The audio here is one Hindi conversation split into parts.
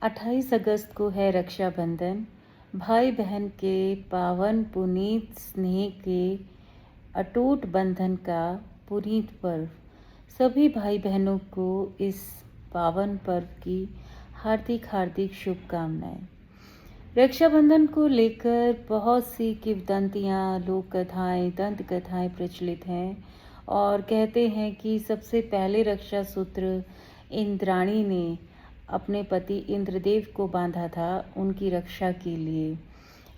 28 अगस्त को है रक्षाबंधन। भाई बहन के पावन पुनीत स्नेह के अटूट बंधन का पुनीत पर्व। सभी भाई बहनों को इस पावन पर्व की हार्दिक हार्दिक शुभकामनाएं। रक्षाबंधन को लेकर बहुत सी किंवदंतियाँ, लोक कथाएं, दंत कथाएं प्रचलित हैं और कहते हैं कि सबसे पहले रक्षा सूत्र इंद्राणी ने अपने पति इंद्रदेव को बांधा था उनकी रक्षा के लिए।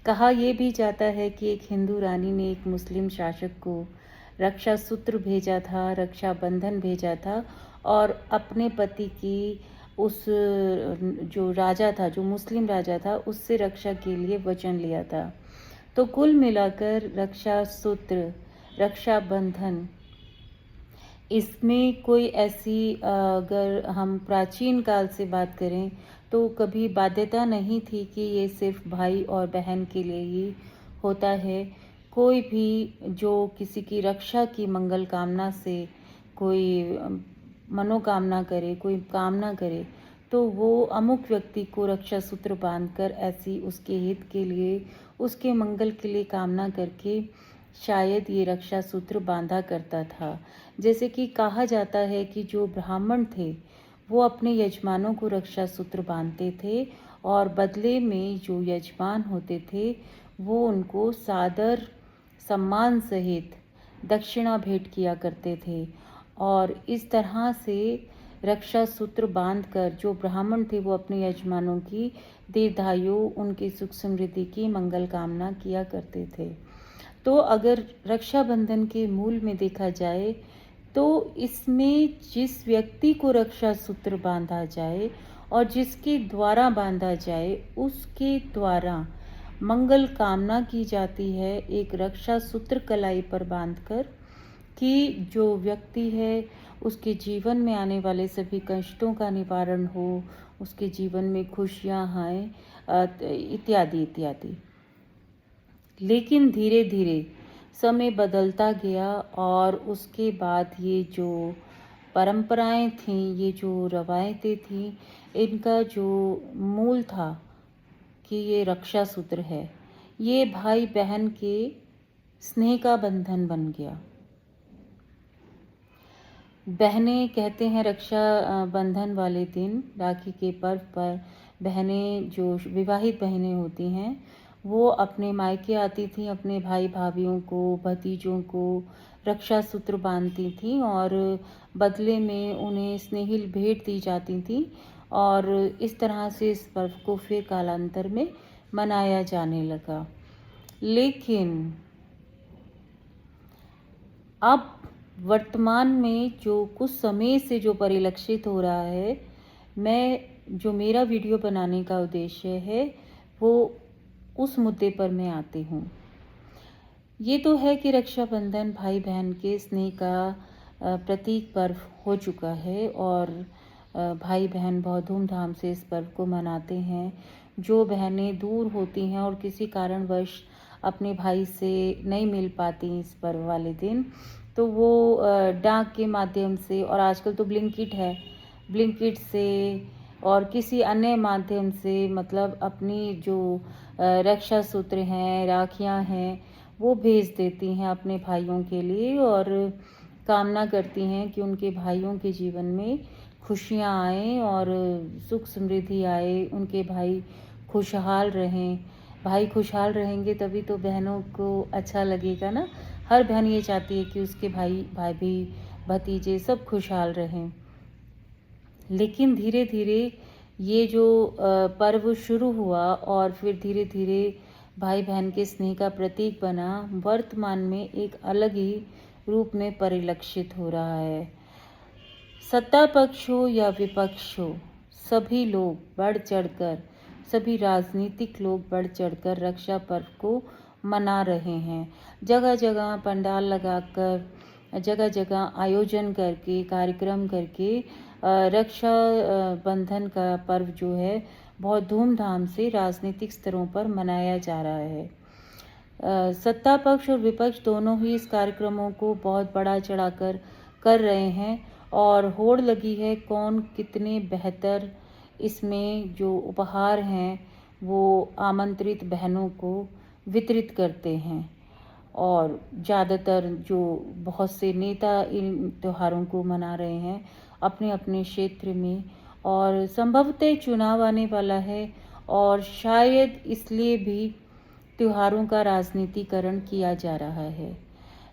कहा यह भी जाता है कि एक हिंदू रानी ने एक मुस्लिम शासक को रक्षा सूत्र भेजा था, रक्षा बंधन भेजा था और अपने पति की उस जो राजा था, जो मुस्लिम राजा था, उससे रक्षा के लिए वचन लिया था। तो कुल मिलाकर रक्षा सूत्र, रक्षा बंधन, इसमें कोई ऐसी अगर हम प्राचीन काल से बात करें तो कभी बाध्यता नहीं थी कि ये सिर्फ भाई और बहन के लिए ही होता है। कोई भी जो किसी की रक्षा की मंगल कामना से कोई मनोकामना करे, कोई कामना करे, तो वो अमुक व्यक्ति को रक्षा सूत्र बांधकर ऐसी उसके हित के लिए, उसके मंगल के लिए कामना करके शायद ये रक्षा सूत्र बांधा करता था। जैसे कि कहा जाता है कि जो ब्राह्मण थे वो अपने यजमानों को रक्षा सूत्र बांधते थे और बदले में जो यजमान होते थे वो उनको सादर सम्मान सहित दक्षिणा भेंट किया करते थे। और इस तरह से रक्षा सूत्र बांधकर जो ब्राह्मण थे वो अपने यजमानों की दीर्घायु, उनकी सुख समृद्धि की मंगल कामना किया करते थे। तो अगर रक्षाबंधन के मूल में देखा जाए तो इसमें जिस व्यक्ति को रक्षा सूत्र बांधा जाए और जिसके द्वारा बांधा जाए उसके द्वारा मंगल कामना की जाती है एक रक्षा सूत्र कलाई पर बांधकर, कि जो व्यक्ति है उसके जीवन में आने वाले सभी कष्टों का निवारण हो, उसके जीवन में खुशियाँ आए, इत्यादि इत्यादि। लेकिन धीरे धीरे समय बदलता गया और उसके बाद ये जो परंपराएं थीं, ये जो रवायतें थीं, इनका जो मूल था कि ये रक्षा सूत्र है, ये भाई बहन के स्नेह का बंधन बन गया। बहनें कहते हैं रक्षा बंधन वाले दिन, राखी के पर्व पर बहनें, जो विवाहित बहनें होती हैं, वो अपने मायके आती थीं, अपने भाई भाभीयों को, भतीजों को रक्षा सूत्र बांधती थीं और बदले में उन्हें स्नेहिल भेंट दी जाती थी और इस तरह से इस पर्व को फिर कालांतर में मनाया जाने लगा। लेकिन अब वर्तमान में जो कुछ समय से जो परिलक्षित हो रहा है, जो मेरा वीडियो बनाने का उद्देश्य है वो उस मुद्दे पर मैं आती हूँ। ये तो है कि रक्षाबंधन भाई बहन के स्नेह का प्रतीक पर्व हो चुका है और भाई बहन बहुत धूमधाम से इस पर्व को मनाते हैं। जो बहनें दूर होती हैं और किसी कारणवश अपने भाई से नहीं मिल पाती इस पर्व वाले दिन, तो वो डाक के माध्यम से, और आजकल तो ब्लिंकिट है, ब्लिंकिट से और किसी अन्य माध्यम से, मतलब अपनी जो रक्षा सूत्र हैं, राखियां हैं, वो भेज देती हैं अपने भाइयों के लिए और कामना करती हैं कि उनके भाइयों के जीवन में खुशियां आए और सुख समृद्धि आए, उनके भाई खुशहाल रहें। भाई खुशहाल रहेंगे तभी तो बहनों को अच्छा लगेगा ना। हर बहन ये चाहती है कि उसके भाई भाभी भतीजे सब खुशहाल रहें। लेकिन धीरे धीरे ये जो पर्व शुरू हुआ और फिर धीरे धीरे भाई बहन के स्नेह का प्रतीक बना, वर्तमान में एक अलग ही रूप में परिलक्षित हो रहा है। सत्ता पक्ष हो या विपक्ष हो, सभी लोग बढ़ चढ़कर, सभी राजनीतिक लोग बढ़ चढ़कर रक्षा पर्व को मना रहे हैं। जगह जगह पंडाल लगाकर, जगह जगह आयोजन करके, कार्यक्रम करके रक्षा बंधन का पर्व जो है बहुत धूमधाम से राजनीतिक स्तरों पर मनाया जा रहा है। सत्ता पक्ष और विपक्ष दोनों ही इस कार्यक्रमों को बहुत बड़ा चढ़ाकर कर रहे हैं और होड़ लगी है कौन कितने बेहतर इसमें जो उपहार हैं वो आमंत्रित बहनों को वितरित करते हैं। और ज़्यादातर जो बहुत से नेता इन त्योहारों को मना रहे हैं अपने अपने क्षेत्र में, और संभवतः चुनाव आने वाला है और शायद इसलिए भी त्योहारों का राजनीतिकरण किया जा रहा है।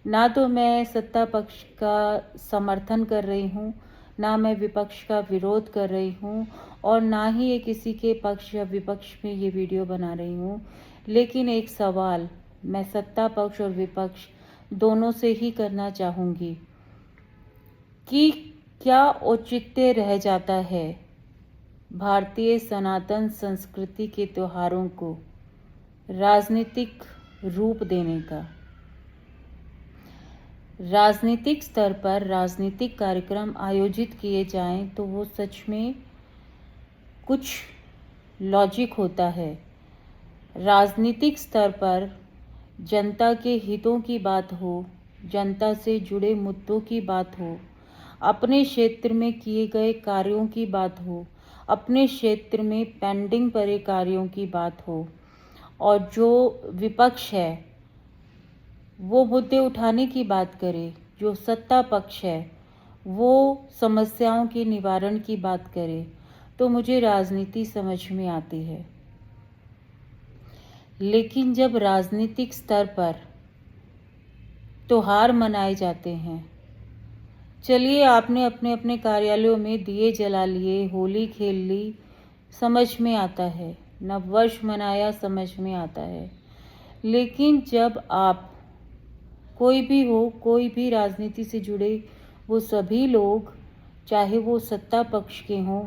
ना तो मैं सत्ता पक्ष का समर्थन कर रही हूँ, ना मैं विपक्ष का विरोध कर रही हूँ, और ना ही ये किसी के पक्ष या विपक्ष में ये वीडियो बना रही हूँ। लेकिन एक सवाल मैं सत्ता पक्ष और विपक्ष दोनों से ही करना चाहूँगी कि क्या औचित्य रह जाता है भारतीय सनातन संस्कृति के त्योहारों को राजनीतिक रूप देने का। राजनीतिक स्तर पर राजनीतिक कार्यक्रम आयोजित किए जाएं तो वो सच में कुछ लॉजिक होता है। राजनीतिक स्तर पर जनता के हितों की बात हो, जनता से जुड़े मुद्दों की बात हो, अपने क्षेत्र में किए गए कार्यों की बात हो, अपने क्षेत्र में पेंडिंग पड़े कार्यों की बात हो, और जो विपक्ष है वो मुद्दे उठाने की बात करे, जो सत्ता पक्ष है वो समस्याओं के निवारण की बात करे, तो मुझे राजनीति समझ में आती है। लेकिन जब राजनीतिक स्तर पर त्योहार मनाए जाते हैं, चलिए आपने अपने अपने कार्यालयों में दिए जला लिए, होली खेल ली, समझ में आता है, नववर्ष मनाया, समझ में आता है। लेकिन जब आप कोई भी हो, कोई भी राजनीति से जुड़े वो सभी लोग, चाहे वो सत्ता पक्ष के हों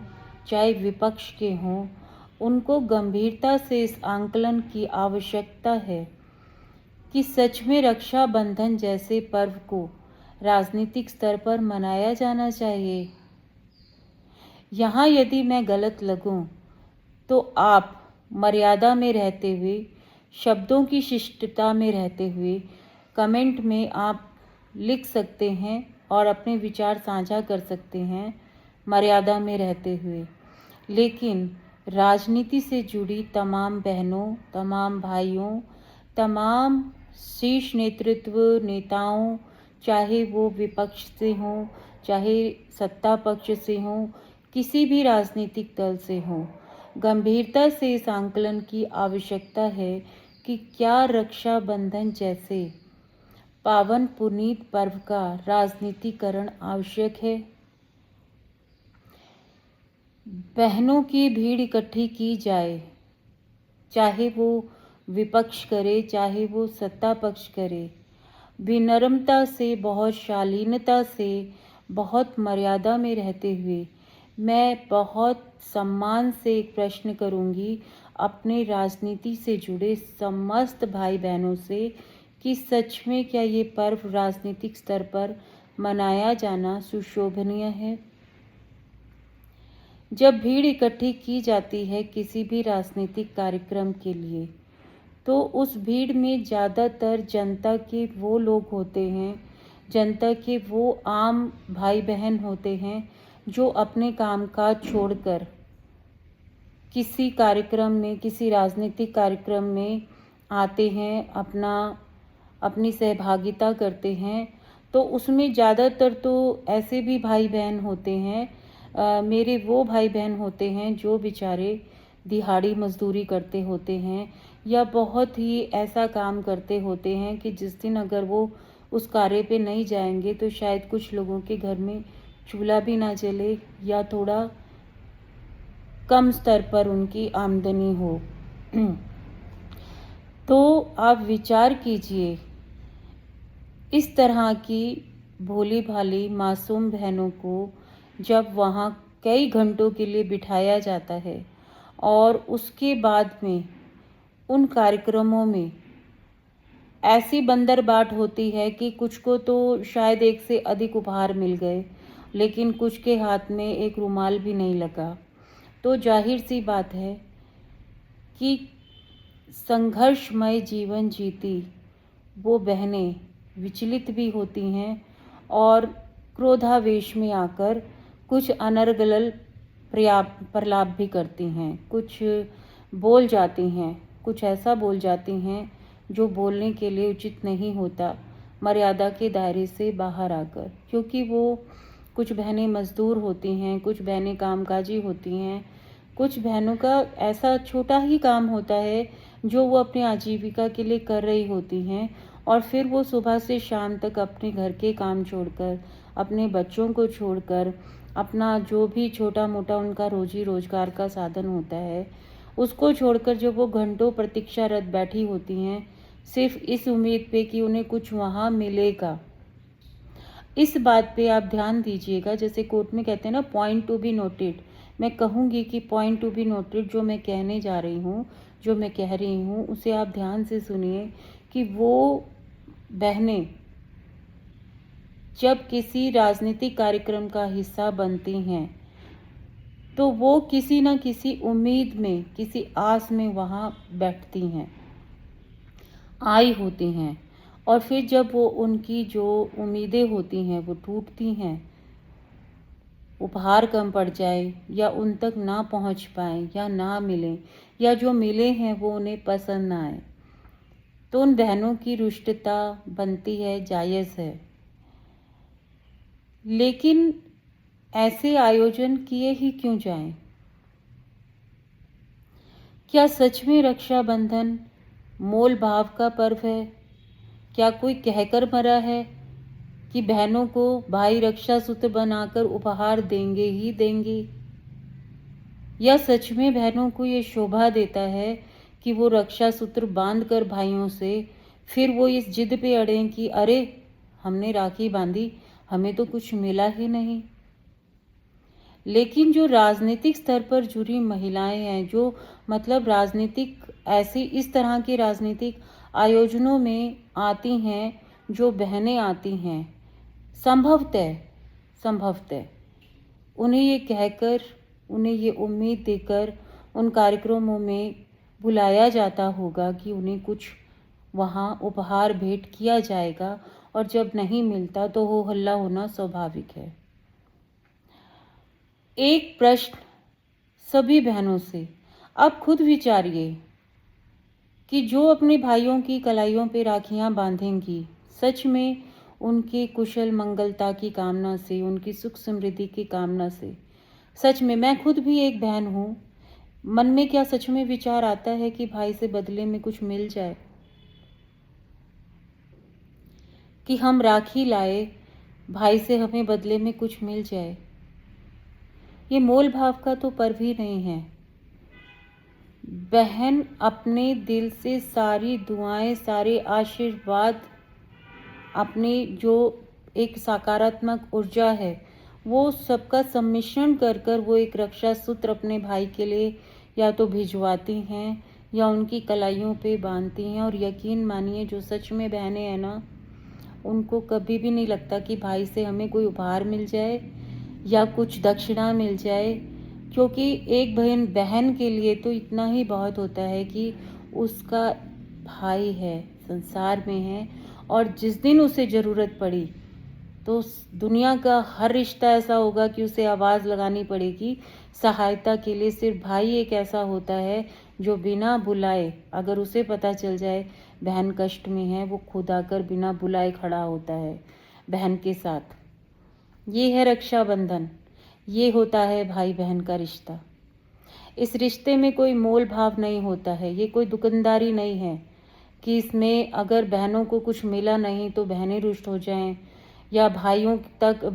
चाहे विपक्ष के हों, उनको गंभीरता से इस आंकलन की आवश्यकता है कि सच में रक्षाबंधन जैसे पर्व को राजनीतिक स्तर पर मनाया जाना चाहिए। यहाँ यदि मैं गलत लगूं तो आप मर्यादा में रहते हुए, शब्दों की शिष्टता में रहते हुए कमेंट में आप लिख सकते हैं और अपने विचार साझा कर सकते हैं मर्यादा में रहते हुए। लेकिन राजनीति से जुड़ी तमाम बहनों, तमाम भाइयों, तमाम शीर्ष नेतृत्व नेताओं, चाहे वो विपक्ष से हों चाहे सत्ता पक्ष से हों, किसी भी राजनीतिक दल से हों, गंभीरता से इस आंकलन की आवश्यकता है कि क्या रक्षाबंधन जैसे पावन पुनीत पर्व का राजनीतिकरण आवश्यक है। बहनों की भीड़ इकट्ठी की जाए, चाहे वो विपक्ष करे चाहे वो सत्ता पक्ष करे, विनम्रता से, बहुत शालीनता से, बहुत मर्यादा में रहते हुए मैं बहुत सम्मान से एक प्रश्न करूंगी अपने राजनीति से जुड़े समस्त भाई बहनों से कि सच में क्या ये पर्व राजनीतिक स्तर पर मनाया जाना सुशोभनीय है। जब भीड़ इकट्ठी की जाती है किसी भी राजनीतिक कार्यक्रम के लिए, तो उस भीड़ में ज़्यादातर जनता के वो लोग होते हैं, जनता के वो आम भाई बहन होते हैं जो अपने कामकाज छोड़कर किसी कार्यक्रम में, किसी राजनीतिक कार्यक्रम में आते हैं, अपनी सहभागिता करते हैं। तो उसमें ज़्यादातर तो ऐसे भी भाई बहन होते हैं, मेरे वो भाई बहन होते हैं जो बेचारे दिहाड़ी मजदूरी करते होते हैं या बहुत ही ऐसा काम करते होते हैं कि जिस दिन अगर वो उस कार्य पे नहीं जाएंगे तो शायद कुछ लोगों के घर में चूल्हा भी ना जले या थोड़ा कम स्तर पर उनकी आमदनी हो। तो आप विचार कीजिए, इस तरह की भोली भाली मासूम बहनों को जब वहाँ कई घंटों के लिए बिठाया जाता है और उसके बाद में उन कार्यक्रमों में ऐसी बंदरबाट होती है कि कुछ को तो शायद एक से अधिक उपहार मिल गए, लेकिन कुछ के हाथ में एक रुमाल भी नहीं लगा। तो जाहिर सी बात है कि संघर्षमय जीवन जीती वो बहनें विचलित भी होती हैं और क्रोधावेश में आकर कुछ अनर्गल प्रलाप भी करती हैं, कुछ बोल जाती हैं, कुछ ऐसा बोल जाती हैं जो बोलने के लिए उचित नहीं होता, मर्यादा के दायरे से बाहर आकर। क्योंकि वो कुछ बहनें मज़दूर होती हैं, कुछ बहनें कामकाजी होती हैं, कुछ बहनों का ऐसा छोटा ही काम होता है जो वो अपनी आजीविका के लिए कर रही होती हैं, और फिर वो सुबह से शाम तक अपने घर के काम छोड़कर, अपने बच्चों को छोड़कर, अपना जो भी छोटा मोटा उनका रोजी रोजगार का साधन होता है उसको छोड़कर जब वो घंटों प्रतीक्षारत बैठी होती हैं, सिर्फ इस उम्मीद पे कि उन्हें कुछ वहाँ मिलेगा। इस बात पे आप ध्यान दीजिएगा, जैसे कोर्ट में कहते हैं ना, पॉइंट टू बी नोटेड। मैं कहूँगी कि पॉइंट टू बी नोटेड जो मैं कहने जा रही हूँ, जो मैं कह रही हूँ, उसे आप ध्यान से सुनिए कि वो बहनें जब किसी राजनीतिक कार्यक्रम का हिस्सा बनती हैं तो वो किसी न किसी उम्मीद में, किसी आस में वहाँ बैठती हैं, आई होती हैं, और फिर जब वो उनकी जो उम्मीदें होती हैं वो टूटती हैं, उपहार कम पड़ जाए या उन तक ना पहुंच पाए या ना मिले, या जो मिले हैं वो उन्हें पसंद ना आए, तो उन बहनों की रुष्टता बनती है, जायज़ है। लेकिन ऐसे आयोजन किए ही क्यों जाएं? क्या सच में रक्षाबंधन मोल भाव का पर्व है? क्या कोई कहकर मरा है कि बहनों को भाई रक्षा सूत्र बनाकर उपहार देंगे ही देंगे? या सच में बहनों को ये शोभा देता है कि वो रक्षा सूत्र बांध कर भाइयों से फिर वो इस जिद पे अड़ें कि अरे हमने राखी बांधी, हमें तो कुछ मिला ही नहीं? लेकिन जो राजनीतिक स्तर पर जुड़ी महिलाएं हैं, जो मतलब राजनीतिक ऐसी इस तरह के राजनीतिक आयोजनों में आती हैं, जो बहनें आती हैं, संभवतः उन्हें ये कहकर, उन्हें ये उम्मीद देकर उन कार्यक्रमों में बुलाया जाता होगा कि उन्हें कुछ वहाँ उपहार भेंट किया जाएगा, और जब नहीं मिलता तो हो हल्ला होना स्वाभाविक है। एक प्रश्न सभी बहनों से, आप खुद विचारिए कि जो अपने भाइयों की कलाइयों पे राखियां बांधेंगी, सच में उनके कुशल मंगलता की कामना से, उनकी सुख समृद्धि की कामना से, सच में मैं खुद भी एक बहन हूँ, मन में क्या सच में विचार आता है कि भाई से बदले में कुछ मिल जाए, कि हम राखी लाए, भाई से हमें बदले में कुछ मिल जाए? ये मोल भाव का तो पर्व ही नहीं है। बहन अपने दिल से सारी दुआएं, सारे आशीर्वाद, अपनी जो एक सकारात्मक ऊर्जा है, वो सबका सम्मिश्रण कर कर वो एक रक्षा सूत्र अपने भाई के लिए या तो भिजवाती हैं या उनकी कलाइयों पे बांधती हैं। और यकीन मानिए, जो सच में बहनें हैं ना, उनको कभी भी नहीं लगता कि भाई से हमें कोई उपहार मिल जाए या कुछ दक्षिणा मिल जाए, क्योंकि एक बहन के लिए तो इतना ही बहुत होता है कि उसका भाई है, संसार में है, और जिस दिन उसे ज़रूरत पड़ी तो दुनिया का हर रिश्ता ऐसा होगा कि उसे आवाज़ लगानी पड़ेगी सहायता के लिए। सिर्फ भाई एक ऐसा होता है जो बिना बुलाए, अगर उसे पता चल जाए बहन कष्ट में है, वो खुद आकर बिना बुलाए खड़ा होता है बहन के साथ। ये है रक्षाबंधन, ये होता है भाई बहन का रिश्ता। इस रिश्ते में कोई मोल भाव नहीं होता है, ये कोई दुकानदारी नहीं है कि इसमें अगर बहनों को कुछ मिला नहीं तो बहनें रुष्ट हो जाएं, या भाइयों तक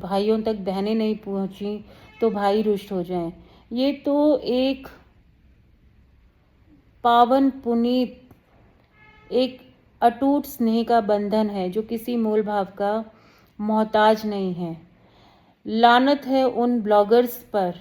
बहनें नहीं पहुंची तो भाई रुष्ट हो जाएं। ये तो एक पावन पुनीत, एक अटूट स्नेह का बंधन है जो किसी मोल भाव का मोहताज नहीं है। लानत है उन ब्लॉगर्स पर,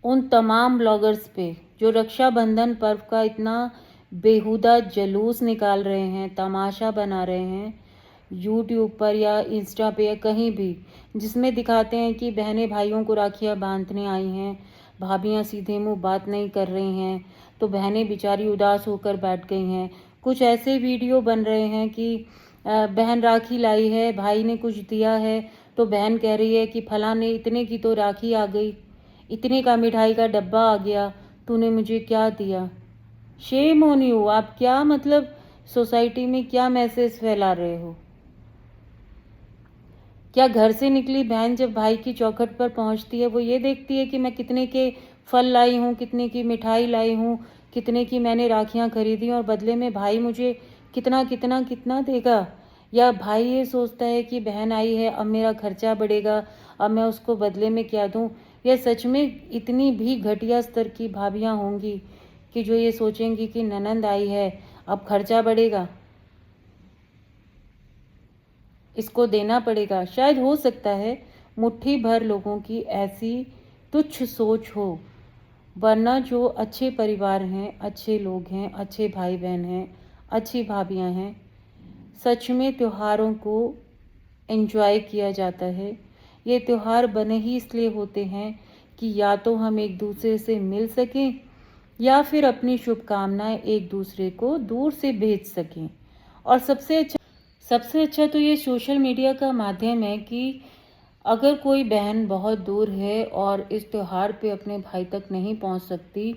उन तमाम ब्लॉगर्स पे जो रक्षाबंधन पर्व का इतना बेहुदा जुलूस निकाल रहे हैं, तमाशा बना रहे हैं यूट्यूब पर या इंस्टा पे या कहीं भी, जिसमें दिखाते हैं कि बहनें भाइयों को राखियां बांधने आई हैं, भाभियां सीधे मुंह बात नहीं कर रही हैं तो बहनें बेचारी उदास होकर बैठ गई हैं। कुछ ऐसे वीडियो बन रहे हैं कि बहन राखी लाई है, भाई ने कुछ दिया है तो बहन कह रही है कि फलाने इतने की तो राखी आ गई, इतने का मिठाई का डब्बा आ गया, तूने मुझे क्या दिया। Shame on you. आप क्या मतलब सोसाइटी में क्या मैसेज फैला रहे हो। क्या घर से निकली बहन जब भाई की चौखट पर पहुंचती है वो ये देखती है कि मैं कितने के फल लाई हूँ, कितने की मिठाई लाई हूँ, कितने की मैंने राखियाँ खरीदी और बदले में भाई मुझे कितना कितना कितना देगा। या भाई ये सोचता है कि बहन आई है, अब मेरा खर्चा बढ़ेगा, अब मैं उसको बदले में क्या दूँ। या सच में इतनी भी घटिया स्तर की भाभियाँ होंगी कि जो ये सोचेंगी कि ननंद आई है, अब खर्चा बढ़ेगा, इसको देना पड़ेगा। शायद हो सकता है मुट्ठी भर लोगों की ऐसी तुच्छ सोच हो, वरना जो अच्छे परिवार हैं, अच्छे लोग हैं, अच्छे भाई बहन हैं, अच्छी भाभियां हैं, सच में त्योहारों को एंजॉय किया जाता है। ये त्यौहार बने ही इसलिए होते हैं कि या तो हम एक दूसरे से मिल सकें या फिर अपनी शुभकामनाएं एक दूसरे को दूर से भेज सकें। और सबसे अच्छा तो ये सोशल मीडिया का माध्यम है कि अगर कोई बहन बहुत दूर है और इस त्यौहार पे अपने भाई तक नहीं पहुंच सकती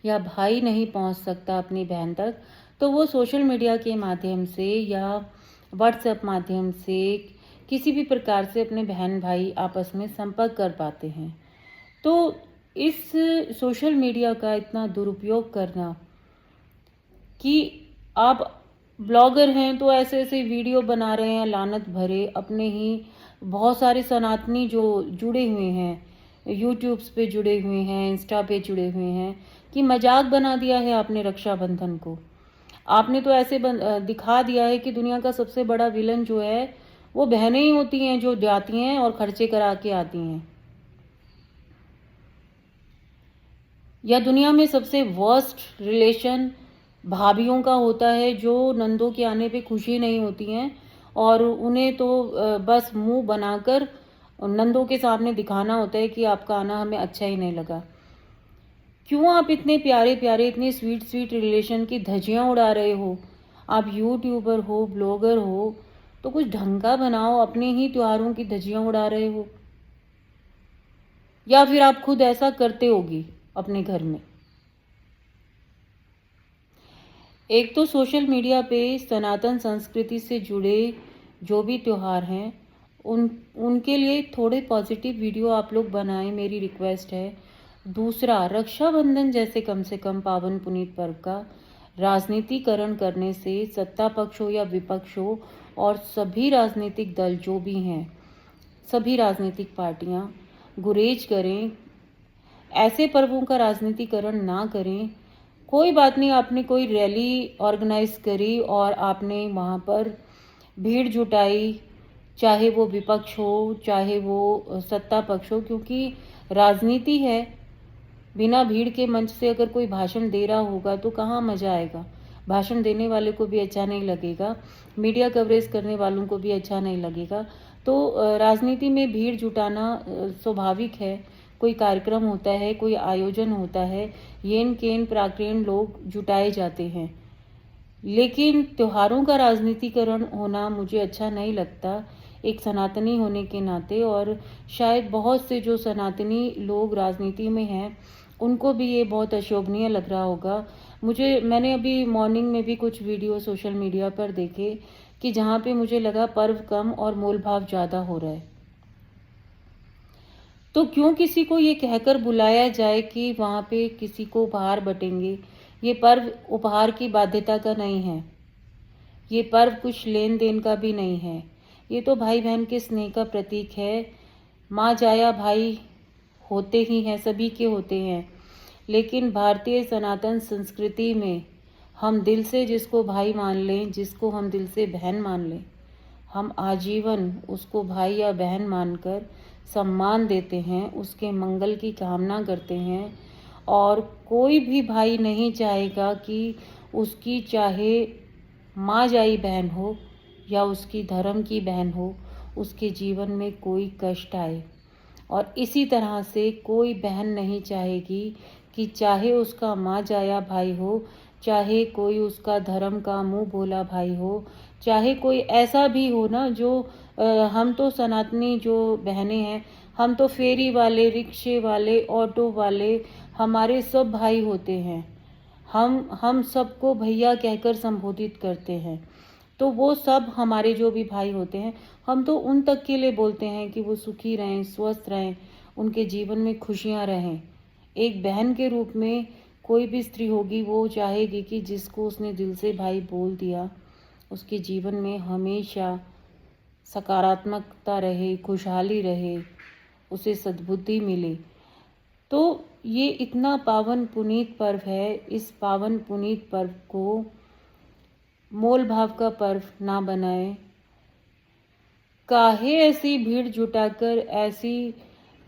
या भाई नहीं पहुंच सकता अपनी बहन तक, तो वो सोशल मीडिया के माध्यम से या व्हाट्सएप माध्यम से किसी भी प्रकार से अपने बहन भाई आपस में संपर्क कर पाते हैं। तो इस सोशल मीडिया का इतना दुरुपयोग करना कि आप ब्लॉगर हैं तो ऐसे ऐसे वीडियो बना रहे हैं लानत भरे, अपने ही बहुत सारे सनातनी जो जुड़े हुए हैं, यूट्यूब्स पे जुड़े हुए हैं, इंस्टा पे जुड़े हुए हैं, कि मजाक बना दिया है आपने रक्षाबंधन को। आपने तो ऐसे दिखा दिया है कि दुनिया का सबसे बड़ा विलन जो है वो बहनें ही होती हैं जो जाती हैं और खर्चे करा के आती हैं। या दुनिया में सबसे वर्स्ट रिलेशन भाभीियों का होता है जो नंदों के आने पे खुशी नहीं होती हैं और उन्हें तो बस मुंह बनाकर नंदों के सामने दिखाना होता है कि आपका आना हमें अच्छा ही नहीं लगा। क्यों आप इतने प्यारे प्यारे इतने स्वीट स्वीट रिलेशन की धज्जियां उड़ा रहे हो। आप यूट्यूबर हो, ब्लॉगर हो, तो कुछ ढंग का बनाओ। अपने ही त्योहारों की धज्जियां उड़ा रहे हो या फिर आप खुद ऐसा करते होगी अपने घर में। एक तो सोशल मीडिया पे सनातन संस्कृति से जुड़े जो भी त्यौहार हैं उनके लिए थोड़े पॉजिटिव वीडियो आप लोग बनाएं, मेरी रिक्वेस्ट है। दूसरा, रक्षाबंधन जैसे कम से कम पावन पुनीत पर्व का राजनीतिकरण करने से सत्ता पक्ष हो या विपक्ष हो और सभी राजनीतिक दल जो भी हैं, सभी राजनीतिक पार्टियां गुरेज करें, ऐसे पर्वों का राजनीतिकरण ना करें। कोई बात नहीं, आपने कोई रैली ऑर्गेनाइज करी और आपने वहाँ पर भीड़ जुटाई, चाहे वो विपक्ष हो चाहे वो सत्ता पक्ष हो, क्योंकि राजनीति है। बिना भीड़ के मंच से अगर कोई भाषण दे रहा होगा तो कहाँ मज़ा आएगा। भाषण देने वाले को भी अच्छा नहीं लगेगा, मीडिया कवरेज करने वालों को भी अच्छा नहीं लगेगा। तो राजनीति में भीड़ जुटाना स्वाभाविक है। कोई कार्यक्रम होता है, कोई आयोजन होता है, येन केन प्राक्रेन लोग जुटाए जाते हैं, लेकिन त्योहारों का राजनीतिकरण होना मुझे अच्छा नहीं लगता एक सनातनी होने के नाते। और शायद बहुत से जो सनातनी लोग राजनीति में हैं उनको भी ये बहुत अशोभनीय लग रहा होगा। मैंने अभी मॉर्निंग में भी कुछ वीडियो सोशल मीडिया पर देखे कि जहाँ पे मुझे लगा पर्व कम और मोल भाव ज़्यादा हो रहा है। तो क्यों किसी को ये कहकर बुलाया जाए कि वहाँ पे किसी को उपहार बटेंगे। ये पर्व उपहार की बाध्यता का नहीं है, ये पर्व कुछ लेन देन का भी नहीं है, ये तो भाई बहन के स्नेह का प्रतीक है। माँ जाया भाई होते ही हैं, सभी के होते हैं, लेकिन भारतीय सनातन संस्कृति में हम दिल से जिसको भाई मान लें, जिसको हम दिल से बहन मान लें, हम आजीवन उसको भाई या बहन मानकर सम्मान देते हैं, उसके मंगल की कामना करते हैं। और कोई भी भाई नहीं चाहेगा कि उसकी चाहे माँ जाई बहन हो या उसकी धर्म की बहन हो, उसके जीवन में कोई कष्ट आए। और इसी तरह से कोई बहन नहीं चाहेगी कि चाहे उसका माँ जाया भाई हो, चाहे कोई उसका धर्म का मुंह बोला भाई हो, चाहे कोई ऐसा भी हो ना जो हम तो सनातनी जो बहनें हैं, हम तो फेरी वाले, रिक्शे वाले, ऑटो वाले, हमारे सब भाई होते हैं। हम सबको भैया कहकर संबोधित करते हैं। तो वो सब हमारे जो भी भाई होते हैं, हम तो उन तक के लिए बोलते हैं कि वो सुखी रहें, स्वस्थ रहें, उनके जीवन में खुशियाँ रहें। एक बहन के रूप में कोई भी स्त्री होगी, वो चाहेगी कि जिसको उसने दिल से भाई बोल दिया, उसके जीवन में हमेशा सकारात्मकता रहे, खुशहाली रहे, उसे सद्बुद्धि मिले। तो ये इतना पावन पुनीत पर्व है। इस पावन पुनीत पर्व को मोल भाव का पर्व ना बनाएं। काहे ऐसी भीड़ जुटाकर ऐसी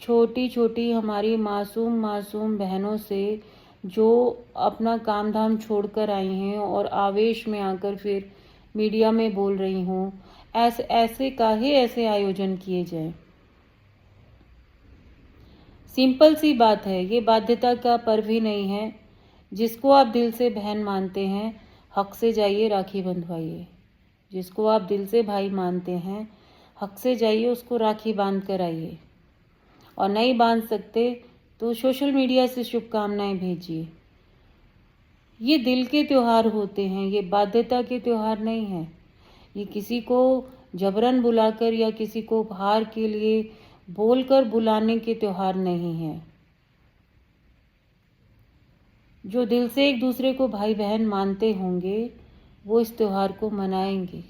छोटी छोटी हमारी मासूम मासूम बहनों से, जो अपना काम धाम छोड़कर आई हैं और आवेश में आकर फिर मीडिया में बोल रही हूँ, ऐसे काहे ऐसे आयोजन किए जाएं। सिंपल सी बात है, ये बाध्यता का पर्व ही नहीं है। जिसको आप दिल से बहन मानते हैं, हक से जाइए राखी बंधवाइए। जिसको आप दिल से भाई मानते हैं, हक से जाइए उसको राखी बांध कर आइए। और नहीं बांध सकते तो सोशल मीडिया से शुभकामनाएं भेजिए। ये दिल के त्योहार होते हैं, ये बाध्यता के त्योहार नहीं हैं। ये किसी को जबरन बुलाकर या किसी को उपहार के लिए बोलकर बुलाने के त्योहार नहीं हैं। जो दिल से एक दूसरे को भाई बहन मानते होंगे, वो इस त्योहार को मनाएंगे।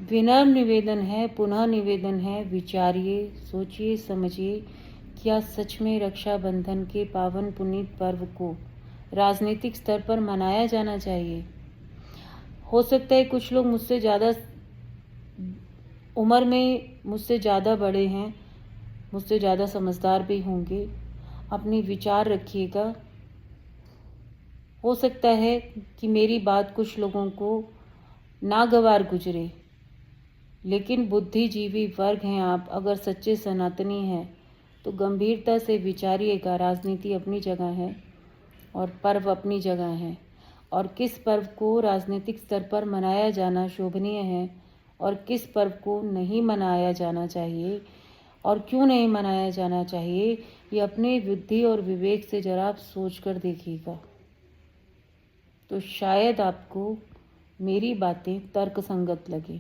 विनम्र निवेदन है, पुनः निवेदन है, विचारिए, सोचिए, समझिए, क्या सच में रक्षाबंधन के पावन पुनीत पर्व को राजनीतिक स्तर पर मनाया जाना चाहिए। हो सकता है कुछ लोग मुझसे ज़्यादा उम्र में मुझसे ज़्यादा बड़े हैं, मुझसे ज़्यादा समझदार भी होंगे। अपनी विचार रखिएगा। हो सकता है कि मेरी बात कुछ लोगों को नागवार गुजरे, लेकिन बुद्धिजीवी वर्ग हैं आप, अगर सच्चे सनातनी हैं तो गंभीरता से विचारिएगा। राजनीति अपनी जगह है और पर्व अपनी जगह है, और किस पर्व को राजनीतिक स्तर पर मनाया जाना शोभनीय है और किस पर्व को नहीं मनाया जाना चाहिए और क्यों नहीं मनाया जाना चाहिए, ये अपने बुद्धि और विवेक से जरा आप सोच कर देखिएगा। तो शायद आपको मेरी बातें तर्कसंगत लगे।